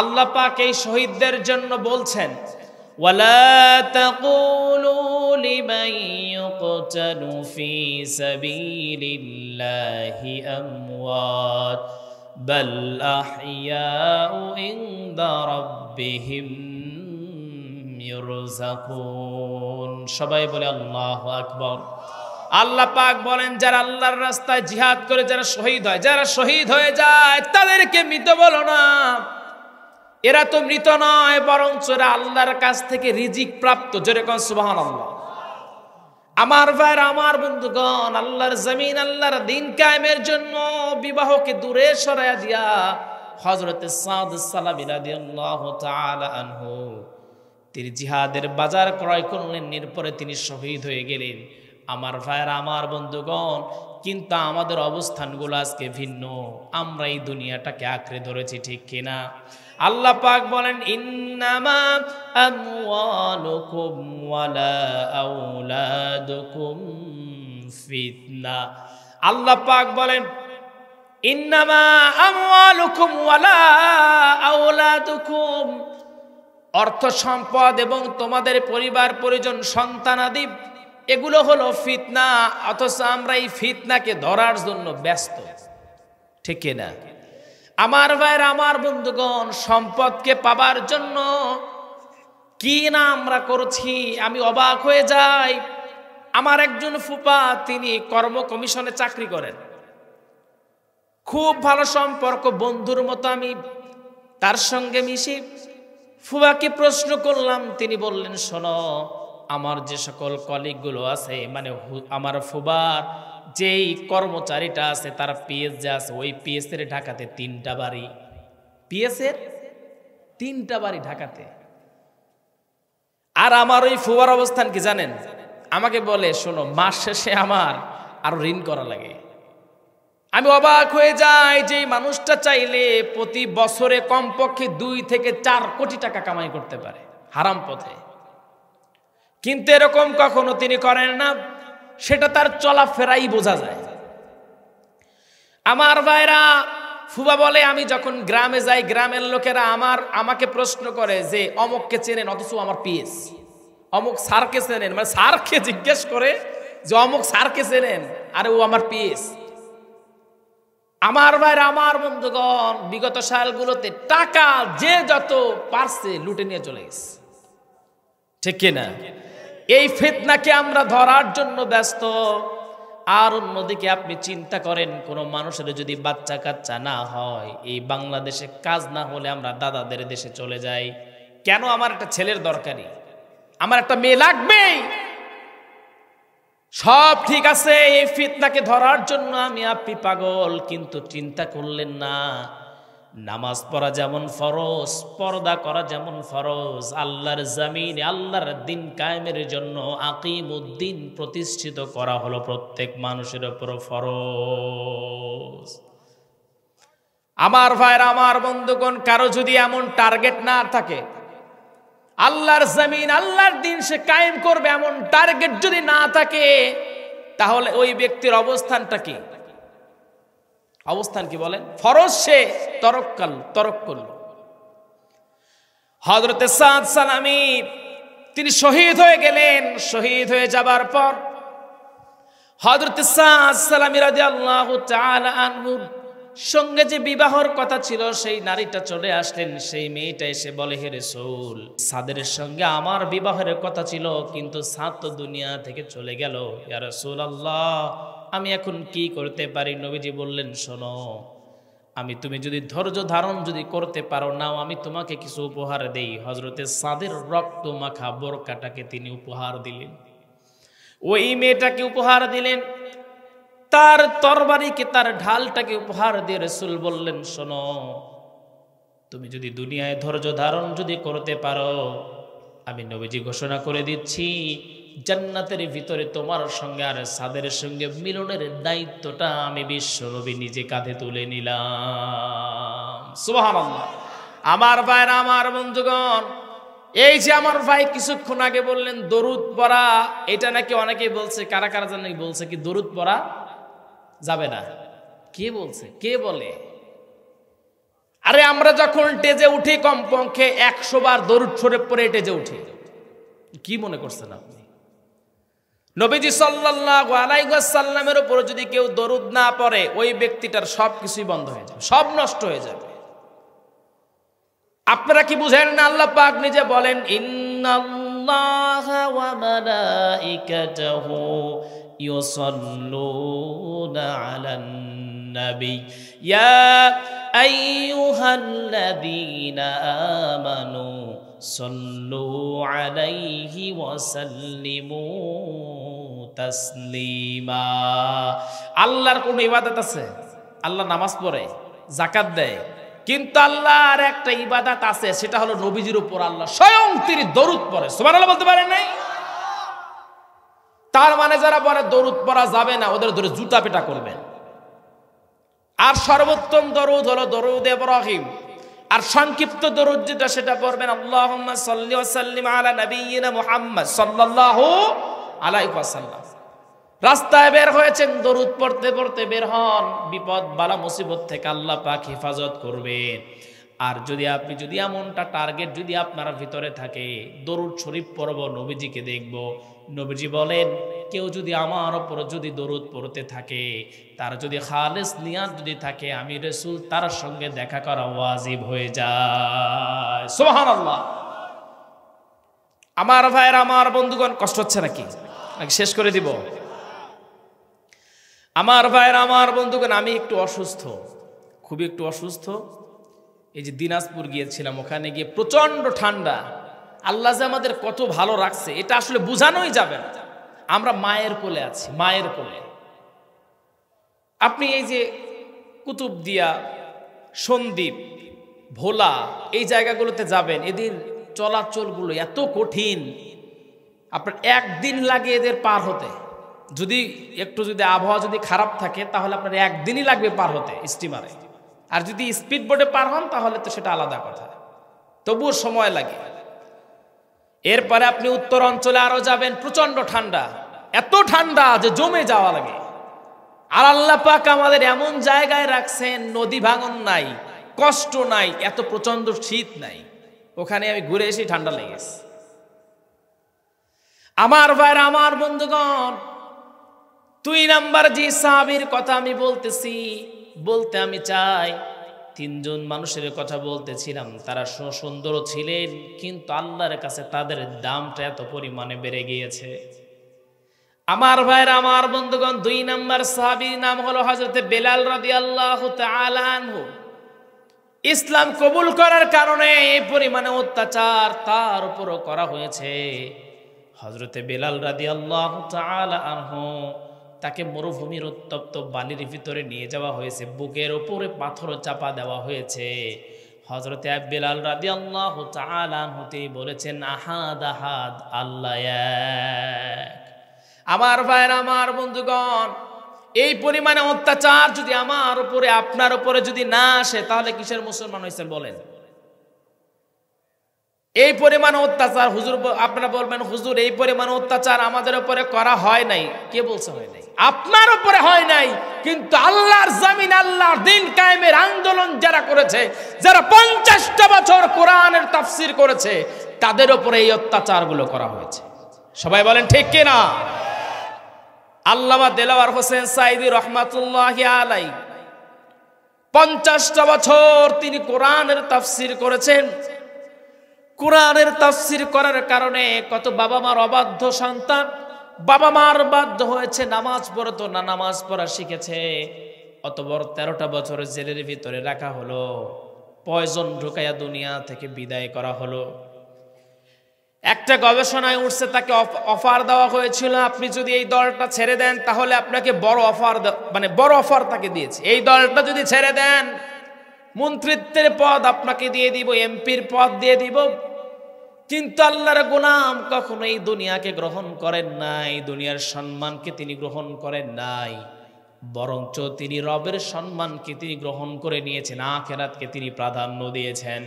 আল্লাহ পাক এই শহীদদের জন্য বলছেন, ওয়ালা তাকুলু লিমান ইউকতালু ফি সাবিলিল্লাহি আমওয়াত বাল আহইয়াউ ইনদা রাব্বিহিম ইরযাকুন। সবাই বলে আল্লাহু আকবার। আল্লাহ পাক বলেন, যারা আল্লাহর রাস্তায় জিহাদ করে যারা শহীদ হয়, যারা শহীদ হয়ে যায় তাদেরকে মৃত বলো না। এরা তো মৃত নয়, বরঞ্চ এরা আল্লাহর কাছ থেকে রিজিক প্রাপ্ত। যেরকম সুবহানাল্লাহ। আমার ভাইরা, আমার বন্ধুগণ, আল্লাহর জমিন, আল্লাহর দ্বীন কায়েমের জন্য বিবাহকে দূরে সরাইয়া দিয়া হযরত সাদ সালামী রাদিয়াল্লাহু তাআলা আনহু তিনি জিহাদের বাজার ক্রয় করলেন, এরপরে তিনি শহীদ হয়ে গেলেন। আমার ভাইরা, আমার বন্ধুগণ, কিন্তু আমাদের অবস্থানগুলো আজকে ভিন্ন। আমরা এই দুনিয়াটাকে আঁকড়ে ধরেছি, ঠিক কিনা? আল্লাহ পাক বলেন, ইন্নামা আমওয়ালুকুম ওয়ালা আওলাদুকুম ফিতনা। আল্লাহ পাক বলেন, ইন্নামা আমওয়ালুকুম ওয়ালা আওলাদুকুম, অর্থ সম্পদ এবং তোমাদের পরিবার পরিজন সন্তানাদি এগুলো হলো ফিতনা। অথচ আমরা এই ফিতনাকে ধরার জন্য ব্যস্ত, ঠিক কিনা? আমার ভাইরা, আমার বন্ধুগণ, সম্পদকে পাবার জন্য কি না আমরা করছি, আমি অবাক হয়ে যাই। আমার একজন ফুপা, তিনি কর্ম কমিশনে চাকরি করেন, খুব ভালো সম্পর্ক, বন্ধুর মতো আমি তার সঙ্গে মিশি। ফুপাকে প্রশ্ন করলাম, তিনি বললেন, শোনো, আমার যে সকল কলিগগুলো আছে, মানে আমার ফুবার যেই কর্মচারীটা আছে তার পিএস যে আছে, ওই পিএস এর ঢাকাতে 3টা বাড়ি, পিএস এর 3টা বাড়ি ঢাকাতে। আর আমার ওই ফুবার অবস্থান কি জানেন? আমাকে বলে, শোনো, মাস শেষে আমার আরো ঋণ করা লাগে। আমি অবাক হয়ে যাই যে মানুষটা চাইলে প্রতি বছরে কমপক্ষে 2 থেকে 4 কোটি টাকা কামাই করতে পারে হারাম পথে, কিন্তু এরকম কখনো তিনি করেন না। সেটা তার চলাফেরাই বোঝা যায়। আমার ভাইরা, ফুবা বলে, আমি যখন গ্রামে যাই, গ্রামের লোকেরা আমাকে প্রশ্ন করে যে অমুককে চেনেন, অথচ আমার পিএস। অমুক স্যারকে চেনেন, মানে স্যারকে জিজ্ঞেস করে যে অমুক স্যারকে চেনেন, আরে ও আমার পিএস। আমার ভাইরা, আমার বন্ধুগণ, বিগত সালগুলোতে টাকা যে যত পারছে লুটে নিয়ে চলে গেছে, ঠিক কিনা? এই ফিতনাকে আমরা ধরার জন্য ব্যস্ত। আর অন্যদিকে আপনি চিন্তা করেন, কোন মানুষের যদি বাচ্চা কাচ্চা না হয়, এই বাংলাদেশে কাজ না হলে আমরা দাদাদের দেশে চলে যাই। কেন? আমার একটা ছেলের দরকারি, আমার একটা মেয়ে লাগবেই। সব ঠিক আছে, এই ফিতনাকে ধরার জন্য আমি আপনি পাগল, কিন্তু চিন্তা করলেন না, নামাজ পড়া যেমন ফরজ, পর্দা করা যেমন ফরজ, আল্লাহর জমিনে আল্লাহর দ্বীন কায়েমের জন্য আকিমুদ্দিন প্রতিষ্ঠিত করা হলো প্রত্যেক মানুষের উপর ফরজ। আমার ভাইরা, আমার বন্ধুগণ, কারো যদি এমন টার্গেট না থাকে, আল্লাহর জমিন আল্লাহর দ্বীন সে কায়েম করবে, এমন টার্গেট যদি না থাকে, তাহলে ওই ব্যক্তির অবস্থানটা কি? অবস্থান কি বলেন? ফরজ সে তরক করল। হযরত সাদ সালামী তিনি শহীদ হয়ে গেলেন। শহীদ হয়ে যাবার পর হযরত সাদ সালামী রাদিয়াল্লাহু তাআলা আনহুর সঙ্গে যে বিবাহর কথা ছিল, সেই নারীটা চলে আসলেন। সেই মেয়েটা এসে বলে, হে রাসূল, সাদের সঙ্গে আমার বিবাহের কথা ছিল, কিন্তু সাদ তো দুনিয়া থেকে চলে গেল। ইয়া রাসূলুল্লাহ, আমি এখন কি করতে পারি? নবীজি বললেন, শোনো, তুমি যদি ধৈর্য ধারণ যদি করতে পারো, নাও, আমি তোমাকে কিছু উপহার দেই। হযরতে সাদের রক্ত মাখা বোরকাটাকে তিনি উপহার দিলেন, ওই মেয়েটাকে উপহার দিলেন, তার তরবারিকে, তার ঢালটাকে উপহার দিয়ে রাসূল বললেন, শোনো, তুমি যদি দুনিয়ায় ধৈর্য ধারণ যদি করতে পারো, আমি নবীজি ঘোষণা করে দিচ্ছি, জান্নাতের ভিতরে তোমার সঙ্গে আর সাদের সঙ্গে মিলনের দায়িত্বটা আমি বিশ্ব নবী নিজে কাঁধে তুলে নিলাম। সুবহানাল্লাহ। আমার ভাইরা, আমার বন্ধুগণ, এই যে আমার ভাই কিছুক্ষণ আগে বললেন দরুদ পড়া, এটা নাকি অনেকেই বলছে, কারা কারা জানি বলছে কি দরুদ পড়া যাবে না। কে বলছে? কে বলে? আরে আমরা যখন টেজে উঠি কমপক্ষে 100 বার দরুদ শরীফ পড়ে টেজে উঠি। কি মনে করছেন আপনি? নবীজি সাল্লাল্লাহু আলাইহি ওয়াসাল্লামের উপর যদি কেউ দরুদ না পড়ে ওই ব্যক্তিটার সবকিছুই বন্ধ হয়ে যাবে, সব নষ্ট হয়ে যাবে। আপনারা কি বুঝেন না? আল্লাহ পাক নিজে বলেন, ইন্নাল্লাহা ওয়া মালাইকাতাহু ইউসাল্লুনা আলান নবী ইয়া আইয়ুহাল্লাযীনা আমানু সাল্লু আলাইহি ওয়া সাল্লিমু তাসলিমা। আল্লাহর কোন ইবাদত আছে? আল্লাহ নামাজ পড়ে, যাকাত দেয়, কিন্তু আল্লাহর একটা ইবাদত আছে, সেটা হলো নবীজির উপর আল্লাহ স্বয়ং তিনি দরুদ পড়ে। সুবহানাল্লাহ বলতে পারেন নাই? তার মানে যারা বলে দরুদ পড়া যাবে না, ওদের ধরে জুতা পেটা করবেন। আর সর্বোত্তম দরুদ হলো দরুদ ইব্রাহিম। আর সংক্ষিপ্ত দরুদ যেটা সেটা পড়বেন আল্লাহুম্মা সাল্লি ওয়া সাল্লিম আলা নাবিয়িনা মুহাম্মদ সাল্লাল্লাহু আলাইহি ওয়াসাল্লাম। রাস্তায় বের হয়েছেন, দরুদ পড়তে পড়তে বের হন, বিপদ বালা মুসিবত থেকে আল্লাহ পাক হেফাজত করবেন। আর যদি আপনি যদি এমনটা টার্গেট যদি আপনার ভিতরে থাকে, দরুদ শরীফ পড়ব, নবীজিকে দেখব, নবীজি বলেন কেউ যদি আমার উপর যদি দরুদ পড়তে থাকে, তার যদি খালেস নিয়াত যদি থাকে, আমি রাসূল তার সঙ্গে দেখা করা ওয়াজিব হয়ে যায়। সুবহানাল্লাহ। আমার ভাইয়ের, আমার বন্ধুগণ, কষ্ট হচ্ছে নাকি শেষ করে দিব? আমার ভাইয়ের, আমার বন্ধুগণ, আমি একটু অসুস্থ, খুবই একটু অসুস্থ। এই যে দিনাজপুর গিয়েছিলাম, ওখানে গিয়ে প্রচন্ড ঠান্ডা। আল্লাহ যে আমাদের কত ভালো রাখছে এটা আসলে বোঝানোই যাবে না। আমরা মায়ের কোলে আছি, মায়ের কোলে। আপনি এই যে কুতুবদিয়া, সন্দ্বীপ, ভোলা, এই জায়গাগুলোতে যাবেন, এদের চলাচলগুলো এত কঠিন, আপনার একদিন লাগে এদের পার হতে। যদি একটু যদি আবহাওয়া যদি খারাপ থাকে তাহলে আপনার একদিনই লাগবে পার হতে স্টিমারে। আর যদি স্পিড বোটে পার হন তাহলে তো সেটা আলাদা কথা, তবুও সময় লাগে। এরপরে আপনি উত্তর অঞ্চলে আরো যাবেন, প্রচন্ড ঠান্ডা, এত ঠান্ডা যে জমে যাওয়া লাগে। আর আল্লাহ পাক আমাদের এমন জায়গায় রাখছেন, নদী ভাঙন নাই, কষ্ট নাই, এত প্রচন্ড শীত নাই। ওখানে আমি ঘুরে এসে ঠান্ডা লেগেছে। আমার ভাইরা, আমার বন্ধুগণ, 2 নাম্বার যে সাহাবীর কথা আমি বলতে আমি চাই, 3 জন মানুষের কথা বলতেছিলাম। তারা সুন্দর ছিলেন, কিন্তু আল্লাহর কাছে তাদের দামটা এত পরিমাণে বেড়ে গিয়েছে। আমার ভাইরা, আমার বন্ধুগণ, 2 নাম্বার সাহাবীর নাম হলো হযরত বেলাল রাদিয়াল্লাহু তাআলা আনহু। ইসলাম কবুল করার কারণে এই পরিমাণে অত্যাচার তার উপরও করা হয়েছে। হযরত বেলাল রাদিয়াল্লাহু তাআলা আনহু, তাকে মরুভূমির উত্তপ্ত বালির ভিতরে নিয়ে যাওয়া হয়েছে, বুকের উপরে পাথর চাপা দেওয়া হয়েছে। হযরত বেলাল রাদিয়াল্লাহু তাআলা আনহু তিনি বলেছেন, আহাদ আহাদ, আল্লাহ এক। আমার ভাইরা, আমার বন্ধুগণ, এই পরিমাণে অত্যাচার যদি আমার উপরে আপনার উপরে যদি না আসে, তাহলে কিসের মুসলমান হয়েছেন বলেন? এই পরিমাণ অত্যাচার হুজুর, আপনারা বলবেন হুজুর এই পরিমাণ অত্যাচার আমাদের উপরে করা হয় নাই। কে বলছে হয় নাই? আপনার উপরে হয় নাই, কিন্তু আল্লাহর জমিন, আল্লাহর দ্বীন কায়েমের আন্দোলন যারা করেছে, যারা 50টা বছর কোরআনের তাফসীর করেছে, তাদের উপরে এই অত্যাচারগুলো করা হয়েছে। সবাই বলেন ঠিক কি না? আল্লামা দেলাওয়ার হোসেন সাঈদী রহমাতুল্লাহি আলাইহি 50টা বছর তিনি কোরআনের তাফসীর করেছেন। কোরআনের তাফসীর করার কারণে কত বাবা মার অবাধ্য সন্তান, বাবা মার বাধ্য হয়েছে, নামাজ পড়তো না, নামাজ পড়া শিখেছে। অত বড় 13টা বছর জেলের ভিতরে রাখা হলো, পয়জন ঢুকাইয়া দুনিয়া থেকে বিদায় করা হলো। একটা গবেষণায় উঠছে, তাকে অফার দেওয়া হয়েছিল, আপনি যদি এই দলটা ছেড়ে দেন তাহলে আপনাকে বড় অফার তাকে দিয়েছে, এই দলটা যদি ছেড়ে দেন মন্ত্রিত্বের পদ আপনাকে দিয়ে দিব, এমপির পদ দিয়ে দিব। কিন্তু আল্লাহর গোলাম কখনো এই দুনিয়াকে গ্রহণ করেন নাই, দুনিয়ার সম্মানকে তিনি গ্রহণ করেন নাই, বরঞ্চ তিনি রবের সম্মানকে তিনি গ্রহণ করে নিয়েছেন, আখিরাতকে তিনি প্রাধান্য দিয়েছেন।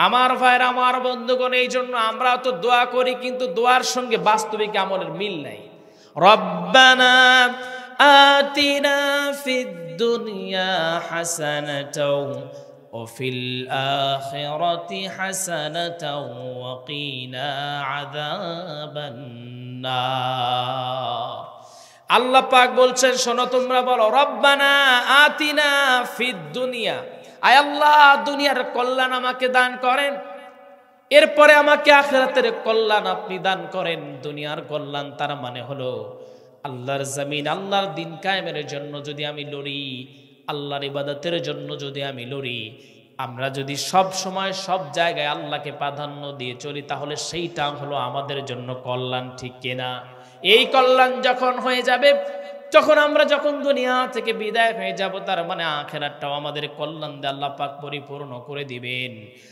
আমার ভাইরা, আমার বন্ধুগণ, এই জন্য আমরা তো দোয়া করি, কিন্তু দোয়ার সঙ্গে বাস্তবিক আমলের মিল নাই। রব্বানা আতিনা ফিদ দুনিয়া হাসানাতাও وفي الآخرة حسنة وقنا عذاب النار আল্লাহ পাক বলছেন শোনো তোমরা বলো রব্বানা আতিনা ফিদ দুনিয়া আয় আল্লাহ দুনিয়ার কল্যাণ আমাকে দান করেন এরপরে আমাকে আখিরাতের কল্যাণ আপনি দান করেন দুনিয়ার কল্যাণ তার মানে হলো আল্লাহর জমিন আল্লাহর দিন কায়েমের জন্য যদি আমি লড়ি আল্লাহর ইবাদতের জন্য যদি আমি লড়ি আমরা যদি সব সময় সব জায়গায় আল্লাহকে প্রাধান্য দিয়ে চলি তাহলে সেইটা হলো আমাদের জন্য কল্যাণ ঠিক কিনা এই কল্যাণ যখন হয়ে যাবে যখন আমরা যখন দুনিয়া থেকে বিদায় হয়ে যাব তার মানে আখিরাতটাও আমাদের কল্যাণ দিয়ে আল্লাহ পাক পরিপূর্ণ করে দিবেন